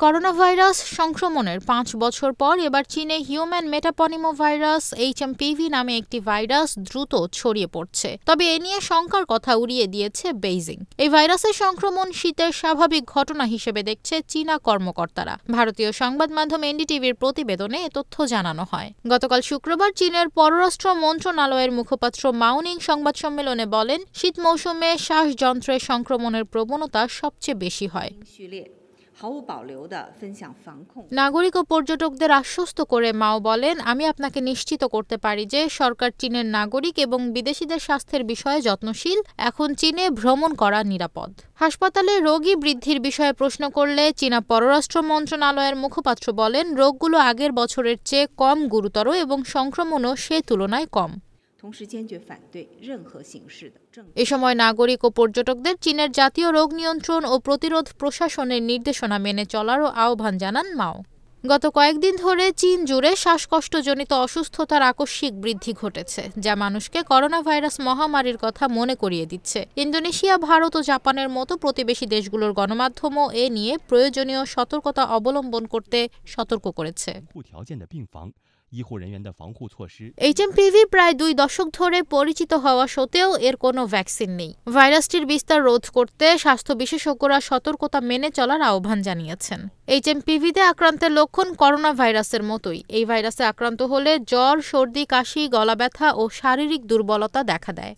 Corona virus সংক্রমণের 5 বছর পর এবার চীনে হিউম্যান মেটাপনিমোভাইরাস HMPV নামে একটি ভাইরাস দ্রুত ছড়িয়ে পড়ছে। তবে এ নিয়ে শঙ্কার কথা উড়িয়ে দিয়েছে বেইজিং। এই ভাইরাসের সংক্রমণ শীতের স্বাভাবিক ঘটনা হিসেবে দেখছে চীনা কর্মকর্তারা। ভারতীয় সংবাদ মাধ্যম NDTVর প্রতিবেদনে এ তথ্য জানানো হয়। গতকাল শুক্রবার চীনের পররাষ্ট্র মন্ত্রণালয়ের মুখপাত্র মাওনিং সংবাদ সম্মেলনে বলেন, শীত মৌসুমে শ্বাসযন্ত্রের সংক্রমণের প্রবণতা সবচেয়ে বেশি হয়। নাগরিক ও পর্যটকদের আশ্বস্ত করে মাও বলেন, আমি আপনাকে নিশ্চিত করতে পারি যে সরকার চীনের নাগরিক এবং বিদেশিদের স্বাস্থ্যের বিষয়ে যত্নশীল। এখন চীনে ভ্রমণ করা নিরাপদ। হাসপাতালে রোগী বৃদ্ধির বিষয়ে প্রশ্ন করলে চীনা পররাষ্ট্র মন্ত্রণালয়ের মুখপাত্র বলেন, রোগগুলো আগের বছরের চেয়ে কম গুরুতর এবং সংক্রমণও সে তুলনায় কম। এ সময় নাগরিক ও পর্যটকদের চীনের জাতীয় রোগ নিয়ন্ত্রণ ও প্রতিরোধ প্রশাসনের নির্দেশনা মেনে চলারও আহ্বান জানান মাও। গত কয়েকদিন ধরে চীন জুড়ে শ্বাসকষ্টজনিত অসুস্থতার আকস্মিক বৃদ্ধি ঘটেছে, যা মানুষকে করোনা ভাইরাস মহামারীর কথা মনে করিয়ে দিচ্ছে। ইন্দোনেশিয়া, ভারত ও জাপানের মতো প্রতিবেশী দেশগুলোর গণমাধ্যমও এ নিয়ে প্রয়োজনীয় সতর্কতা অবলম্বন করতে সতর্ক করেছে। HMPV প্রায় 2 দশক ধরে পরিচিত হওয়া সত্ত্বেও এর কোনো ভ্যাকসিন নেই। ভাইরাসটির বিস্তার রোধ করতে স্বাস্থ্য বিশেষজ্ঞরা সতর্কতা মেনে চলার আহ্বান জানিয়েছেন। HMPV-তে আক্রান্তের লক্ষণ করোনা ভাইরাসের মতোই। এই ভাইরাসে আক্রান্ত হলে জ্বর, সর্দি, কাশি, গলা ব্যথা ও শারীরিক দুর্বলতা দেখা দেয়।